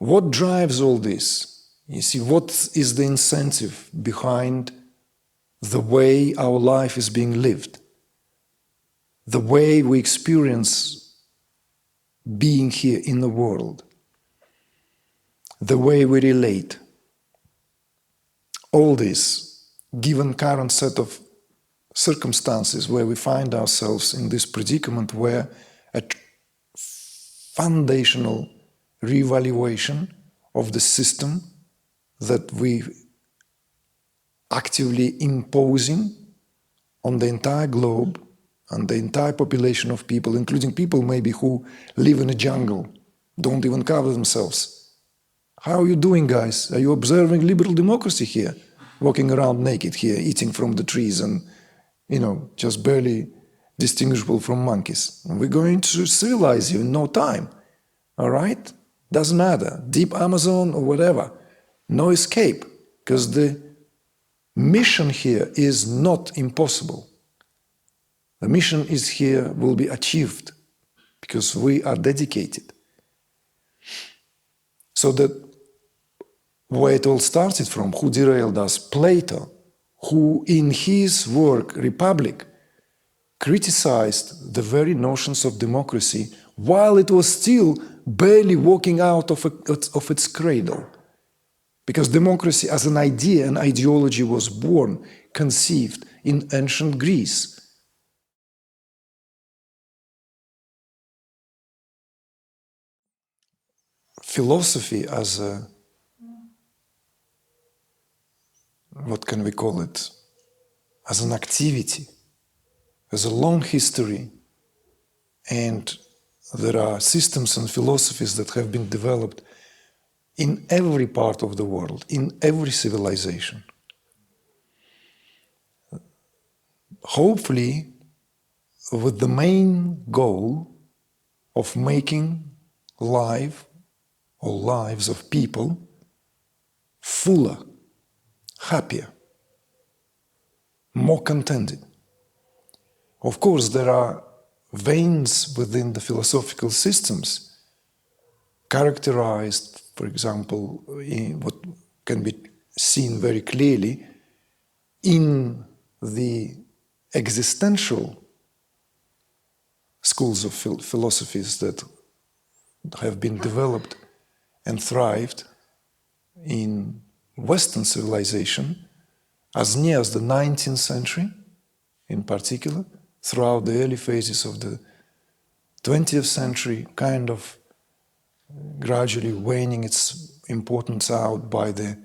What drives all this? You see, what is the incentive behind the way our life is being lived? The way we experience being here in the world? The way we relate? All this, given current set of circumstances where we find ourselves in this predicament where a foundational reevaluation of the system that we actively imposing on the entire globe and the entire population of people, including people maybe who live in a jungle, don't even cover themselves. How are you doing, guys? Are you observing liberal democracy here? Walking around naked here, eating from the trees and, you know, just barely distinguishable from monkeys. We're going to civilize you in no time, all right? Doesn't matter, deep Amazon or whatever, no escape, because the mission here is not impossible. The mission is here, will be achieved, because we are dedicated. So that where it all started from, who derailed us? Plato, who in his work, Republic, criticized the very notions of democracy while it was still barely walking out of its cradle. Because democracy as an idea, an ideology was born, conceived in ancient Greece. Philosophy as a, what can we call it, as an activity, has a long history, and there are systems and philosophies that have been developed in every part of the world, in every civilization. Hopefully, with the main goal of making life or lives of people fuller, happier, more contented. Of course, there are veins within the philosophical systems characterized, for example, in what can be seen very clearly in the existential schools of philosophies that have been developed and thrived in Western civilization as near as the 19th century, in particular, throughout the early phases of the 20th century, kind of gradually waning its importance out by the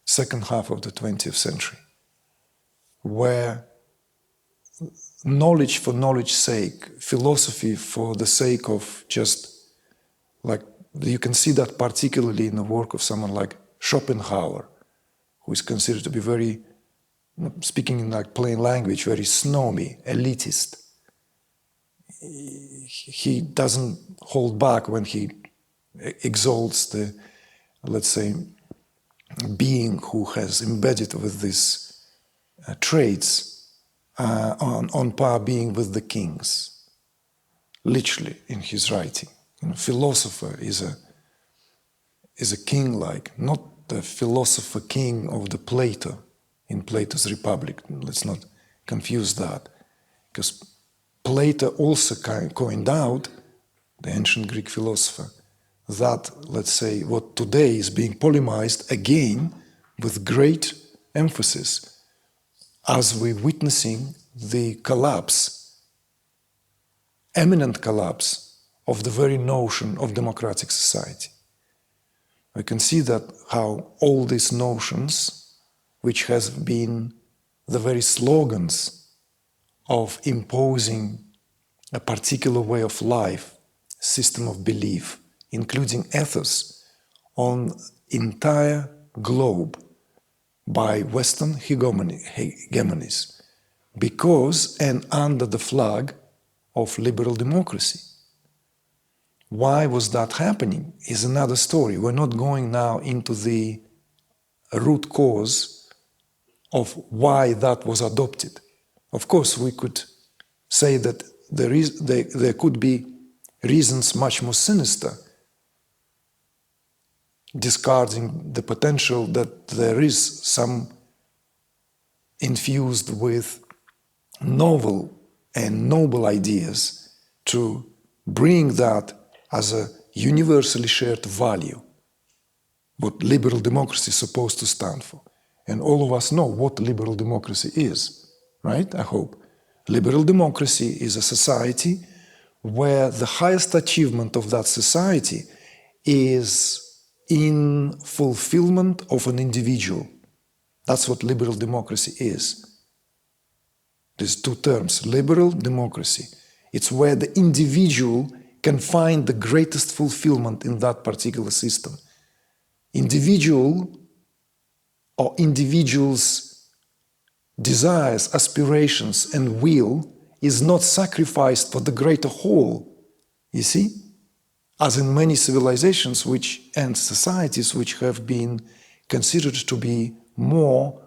second half of the 20th century, where knowledge for knowledge's sake, philosophy for the sake of just, like, you can see that particularly in the work of someone like Schopenhauer, who is considered to be very, speaking in like plain language, very snobby, elitist. He doesn't hold back when he exalts the, let's say, being who has embedded with these traits on par being with the kings, literally in his writing. You know, philosopher is a king-like, not the philosopher king of the Plato in Plato's Republic. Let's not confuse that, because Plato also coined out, the ancient Greek philosopher, that, let's say, what today is being polemized again with great emphasis as we're witnessing the collapse, imminent collapse of the very notion of democratic society. We can see that how all these notions, which has been the very slogans of imposing a particular way of life, system of belief, including ethos, on entire globe by Western hegemonies, because and under the flag of liberal democracy. Why was that happening is another story. We're not going now into the root cause of why that was adopted. Of course, we could say that there could be reasons much more sinister discarding the potential that there is some infused with novel and noble ideas to bring that as a universally shared value, what liberal democracy is supposed to stand for. And all of us know what liberal democracy is, right? I hope. Liberal democracy is a society where the highest achievement of that society is in fulfillment of an individual. That's what liberal democracy is. There's two terms, liberal democracy. It's where the individual can find the greatest fulfillment in that particular system. Individual or individuals' desires, aspirations, and will is not sacrificed for the greater whole, you see? As in many civilizations and societies which have been considered to be more,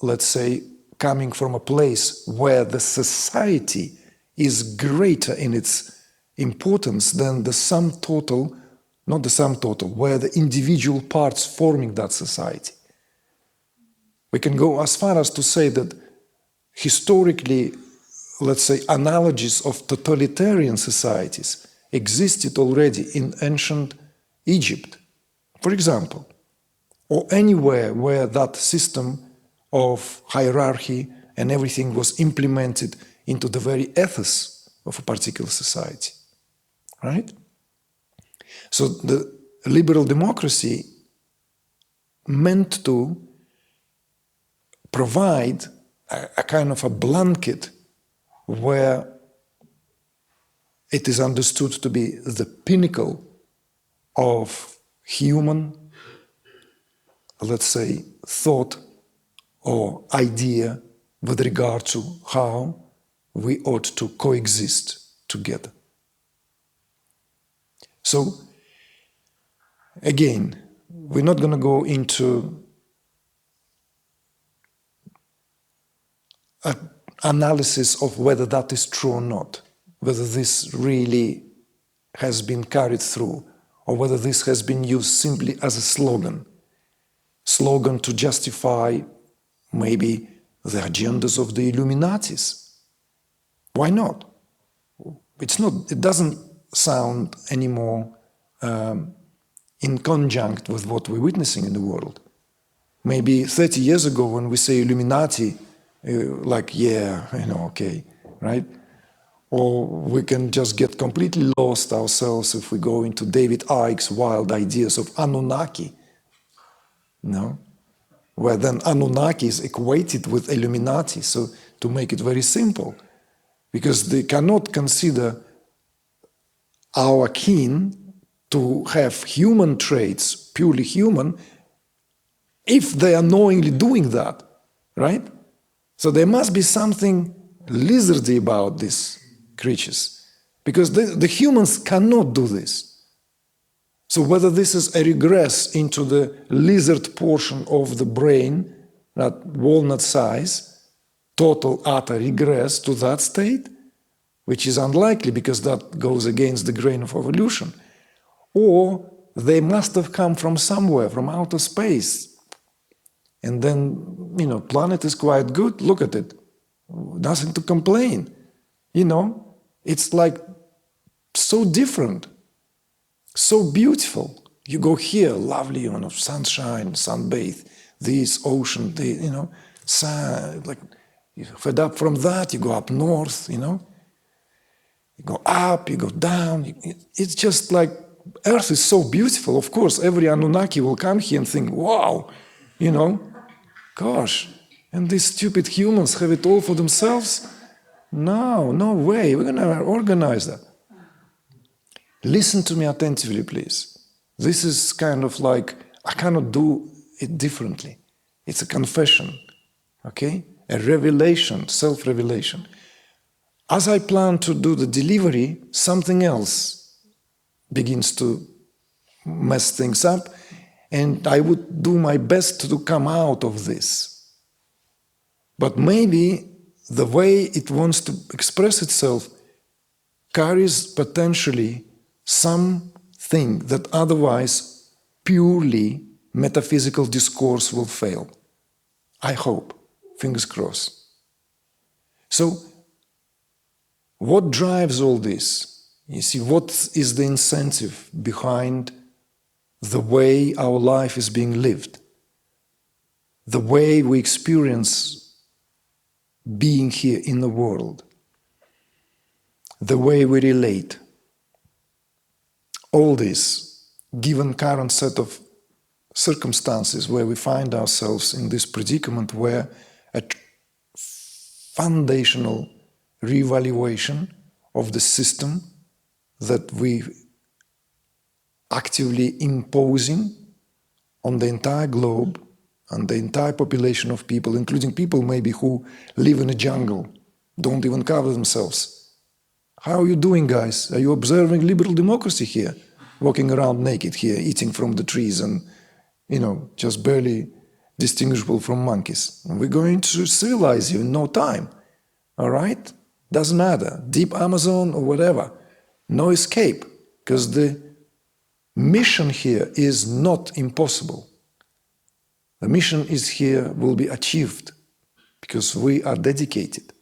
let's say, coming from a place where the society is greater in its importance than the sum total, not the sum total, where the individual parts forming that society. We can go as far as to say that historically, let's say, analogies of totalitarian societies existed already in ancient Egypt, for example, or anywhere where that system of hierarchy and everything was implemented into the very ethos of a particular society, right? So the liberal democracy meant to provide a kind of a blanket where it is understood to be the pinnacle of human, let's say, thought or idea with regard to how we ought to coexist together. So, again, we're not going to go into an analysis of whether that is true or not, whether this really has been carried through, or whether this has been used simply as a slogan to justify maybe the agendas of the Illuminatis. Why not? It doesn't sound anymore in conjunct with what we're witnessing in the world. Maybe 30 years ago when we say Illuminati, like, yeah, okay, right? Or we can just get completely lost ourselves if we go into David Icke's wild ideas of Anunnaki, where then Anunnaki is equated with Illuminati. So to make it very simple, because they cannot consider our kin to have human traits, purely human, if they are knowingly doing that, right? So there must be something lizardy about these creatures, because the humans cannot do this. So whether this is a regress into the lizard portion of the brain, that walnut size, total utter regress to that state, which is unlikely because that goes against the grain of evolution, or they must have come from somewhere, from outer space. And then, planet is quite good, look at it, nothing to complain. It's like so different, so beautiful. You go here, lovely, sunshine, sunbathe, this ocean, sun, like, you fed up from that, you go up north, you go up, you go down. It's just like, Earth is so beautiful. Of course, every Anunnaki will come here and think, wow, gosh, and these stupid humans have it all for themselves? No way, we're going to organize that. Listen to me attentively, please. This is kind of like, I cannot do it differently. It's a confession, okay? A revelation, self-revelation. As I plan to do the delivery, something else begins to mess things up, and I would do my best to come out of this. But maybe the way it wants to express itself carries potentially something that otherwise purely metaphysical discourse will fail. I hope. Fingers crossed. So, what drives all this? You see, what is the incentive behind the way our life is being lived? The way we experience being here in the world? The way we relate? All this, given current set of circumstances where we find ourselves in this predicament where a foundational reevaluation of the system that we actively imposing on the entire globe and the entire population of people, including people maybe who live in a jungle, don't even cover themselves. How are you doing, guys? Are you observing liberal democracy here? Walking around naked here, eating from the trees and, just barely distinguishable from monkeys. We're going to civilize you in no time, all right? Doesn't matter, deep Amazon or whatever, no escape, because the mission here is not impossible. The mission is here, will be achieved, because we are dedicated.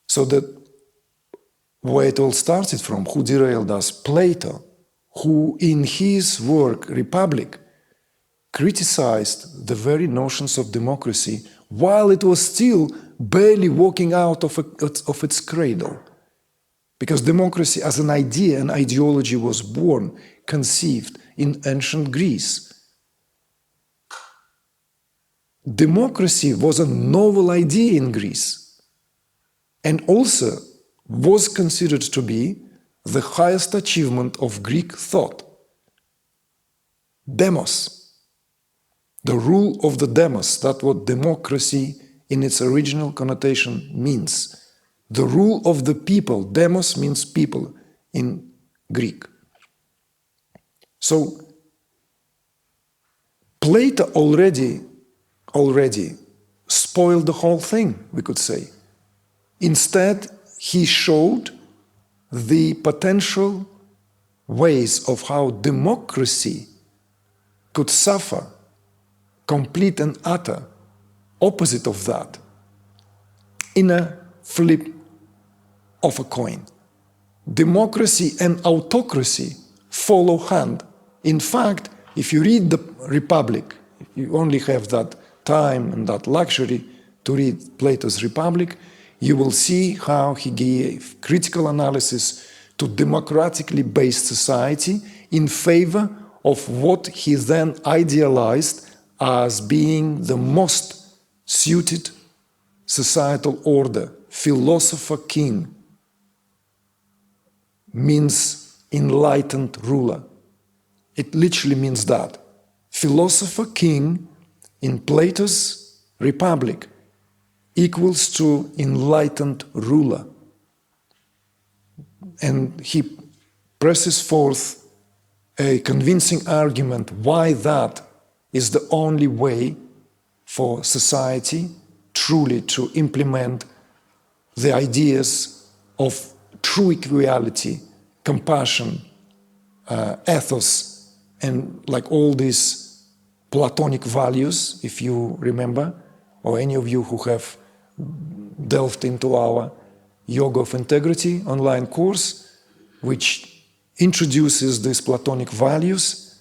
So that where it all started from, who derailed us? Plato, who in his work, Republic, criticized the very notions of democracy while it was still barely walking out of its cradle. Because democracy as an idea, an ideology was born, conceived in ancient Greece. Democracy was a novel idea in Greece and also was considered to be the highest achievement of Greek thought. Demos, the rule of the demos, that's what democracy in its original connotation means. The rule of the people, demos means people in Greek. So Plato already spoiled the whole thing, we could say. Instead, he showed the potential ways of how democracy could suffer, complete and utter opposite of that, in a flip of a coin. Democracy and autocracy follow hand. In fact, if you read the Republic, if you only have that time and that luxury to read Plato's Republic, you will see how he gave critical analysis to democratically based society in favor of what he then idealized as being the most suited societal order. Philosopher king means enlightened ruler. It literally means that. Philosopher king in Plato's Republic equals to enlightened ruler. And he presses forth a convincing argument why that is the only way for society truly to implement the ideas of true equality, compassion, ethos, and like all these Platonic values, if you remember, or any of you who have delved into our Yoga of Integrity online course, which introduces these Platonic values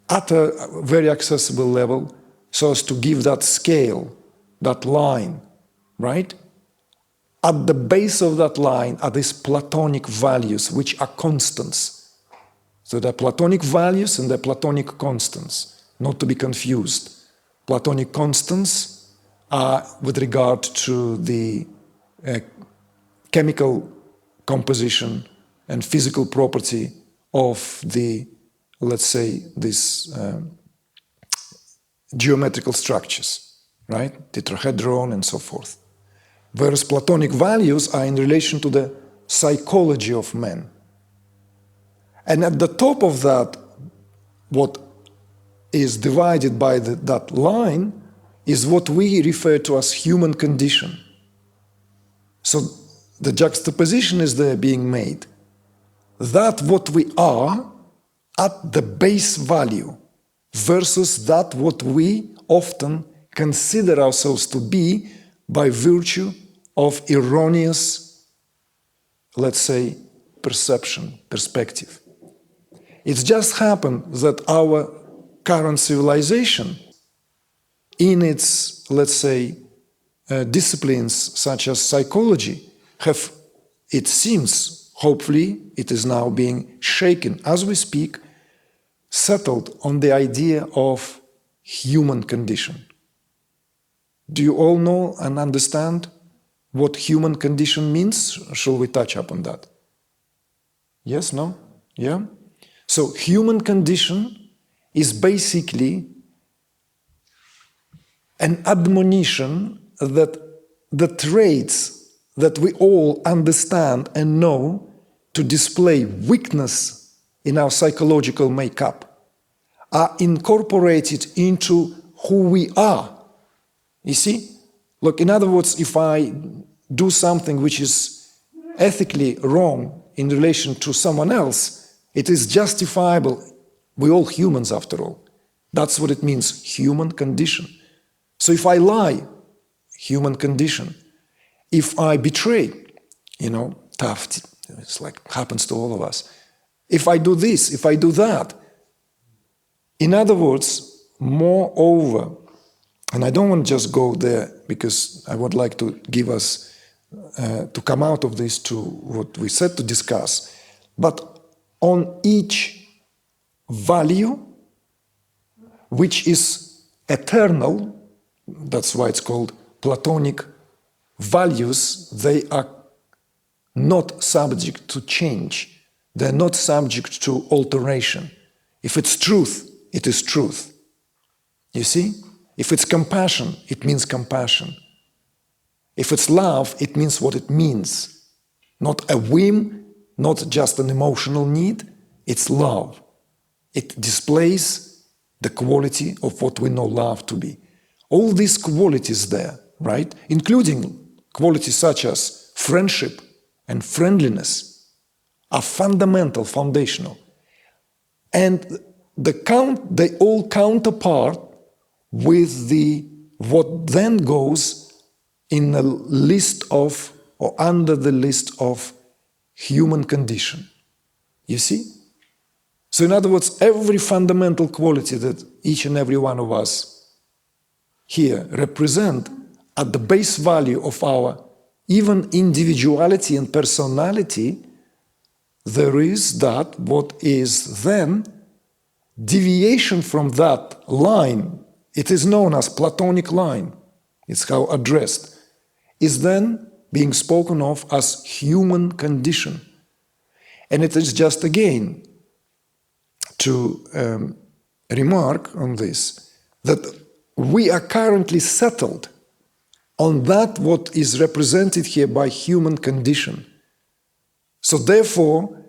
at a very accessible level so as to give that scale, that line, right? At the base of that line are these Platonic values, which are constants. So there are Platonic values and there are Platonic constants, not to be confused. Platonic constants are with regard to the chemical composition and physical property of the, let's say, these geometrical structures, right? Tetrahedron and so forth. Whereas Platonic values are in relation to the psychology of man. And at the top of that, what is divided by that line is what we refer to as human condition. So the juxtaposition is there being made. That what we are at the base value versus that what we often consider ourselves to be by virtue of erroneous, let's say, perception, perspective. It's just happened that our current civilization, in its, let's say, disciplines such as psychology, have, it seems, hopefully it is now being shaken as we speak, settled on the idea of human condition. Do you all know and understand what human condition means? Shall we touch upon that? Yes, no? Yeah? So human condition is basically an admonition that the traits that we all understand and know to display weakness in our psychological makeup are incorporated into who we are. You see? Look, in other words, if I do something which is ethically wrong in relation to someone else, it is justifiable. We're all humans after all. That's what it means, human condition. So if I lie, human condition. If I betray, tough, it's like happens to all of us. If I do this, if I do that. In other words, moreover, and I don't want to just go there because I would like to give us, to come out of this to what we said to discuss, but on each value, which is eternal, that's why it's called Platonic values, they are not subject to change. They're not subject to alteration. If it's truth, it is truth. You see? If it's compassion, it means compassion. If it's love, it means what it means. Not a whim, not just an emotional need, it's love. It displays the quality of what we know love to be. All these qualities there, right? Including qualities such as friendship and friendliness are fundamental, foundational. And they all counterpart with what then goes in a list of, or under the list of human condition. You see? So in other words, every fundamental quality that each and every one of us here represent at the base value of our even individuality and personality, there is that what is then deviation from that line. It is known as Platonic line, it's how addressed, is then being spoken of as human condition. And it is just again to remark on this, that we are currently settled on that what is represented here by human condition. So therefore,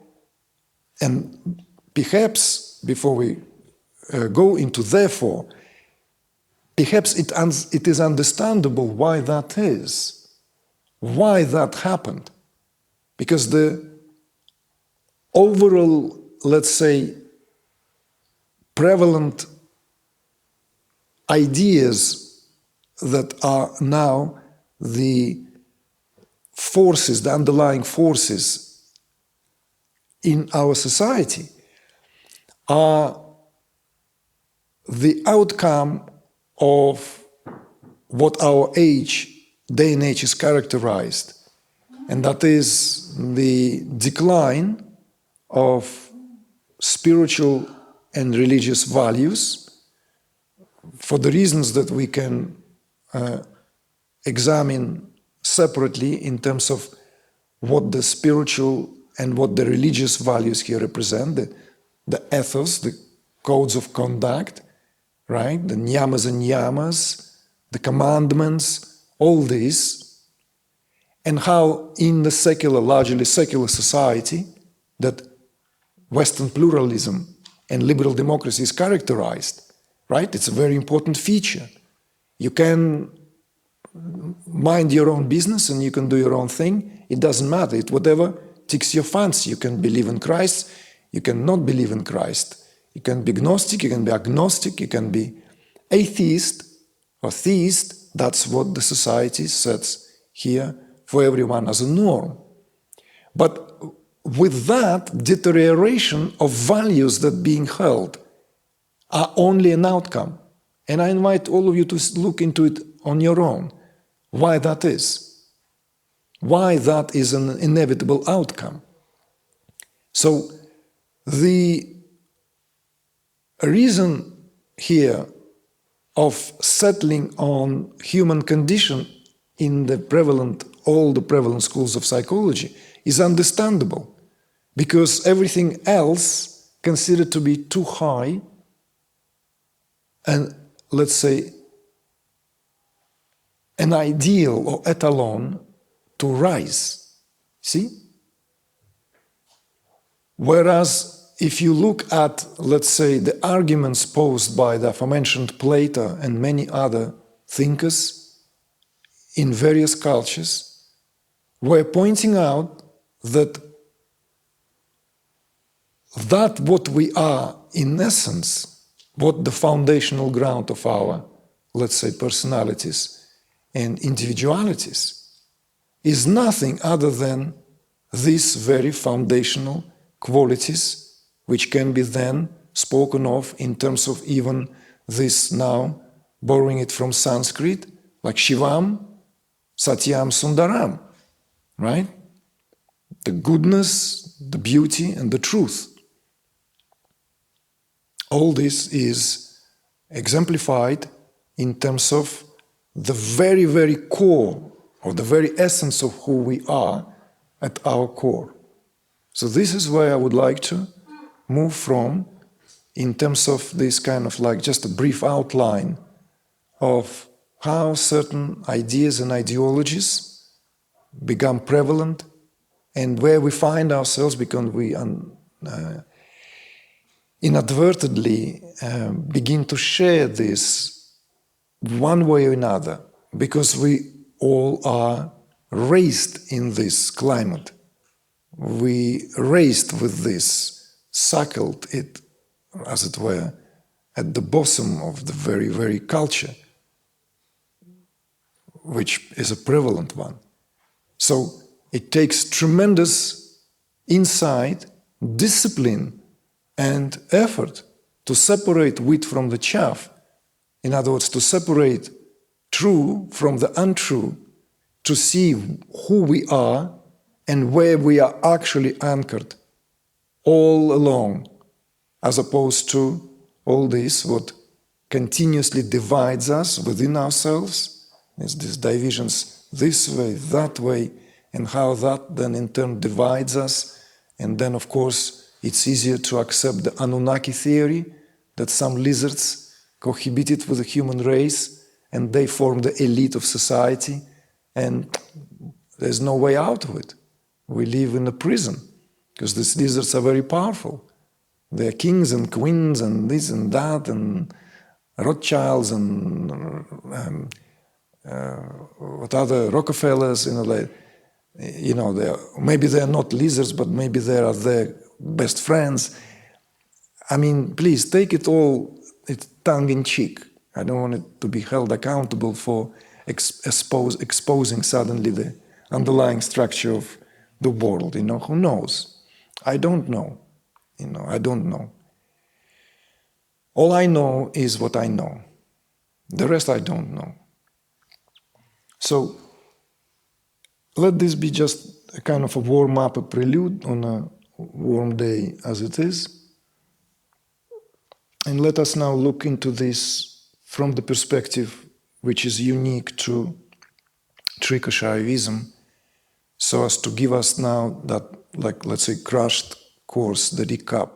and perhaps before we go into therefore, perhaps it is understandable why that is, why that happened. Because the overall, let's say, prevalent ideas that are now the forces, the underlying forces in our society are the outcome of what our day and age is characterized, and that is the decline of spiritual and religious values for the reasons that we can examine separately in terms of what the spiritual and what the religious values here represent, the ethos, the codes of conduct, right? The niyamas and niyamas, the commandments, all this, and how in the secular, largely secular society that Western pluralism and liberal democracy is characterized, right? It's a very important feature. You can mind your own business and you can do your own thing. It doesn't matter. It whatever ticks your fancy. You can believe in Christ. You cannot believe in Christ. You can be gnostic, you can be agnostic, you can be atheist or theist. That's what the society sets here for everyone as a norm. But with that, deterioration of values that being held are only an outcome. And I invite all of you to look into it on your own, why that is. Why that is an inevitable outcome. So the reason here of settling on human condition in all the prevalent schools of psychology is understandable, because everything else considered to be too high and, let's say, an ideal or etalon to rise. See? Whereas if you look at, let's say, the arguments posed by the aforementioned Plato and many other thinkers in various cultures, were pointing out that what we are in essence, what the foundational ground of our, let's say, personalities and individualities, is nothing other than these very foundational qualities, which can be then spoken of in terms of even this now, borrowing it from Sanskrit, like Shivam, Satyam, Sundaram, right? The goodness, the beauty, and the truth. All this is exemplified in terms of the very, very core, or the very essence of who we are at our core. So this is where I would like to move from in terms of this kind of like just a brief outline of how certain ideas and ideologies become prevalent and where we find ourselves because we inadvertently begin to share this one way or another, because we all are raised in this climate. We raised with this, suckled it, as it were, at the bosom of the very, very culture, which is a prevalent one. So it takes tremendous insight, discipline, and effort to separate wheat from the chaff. In other words, to separate true from the untrue, to see who we are and where we are actually anchored all along, as opposed to all this, what continuously divides us within ourselves, is these divisions this way, that way, and how that then in turn divides us. And then, of course, it's easier to accept the Anunnaki theory that some lizards cohabited with the human race and they formed the elite of society, and there's no way out of it. We live in a prison because these lizards are very powerful. They're kings and queens and this and that and Rothschilds and what other Rockefellers, maybe they're not lizards, but maybe they are their best friends. I mean, please take it all, it's tongue-in-cheek. I don't want it to be held accountable for exposing suddenly the underlying structure of the world. Who knows? I don't know. I don't know. All I know is what I know. The rest I don't know. So let this be just a kind of a warm-up, a prelude on a warm day as it is. And let us now look into this from the perspective which is unique to Trikashaivism, so as to give us now that, let's say, crushed course, the recap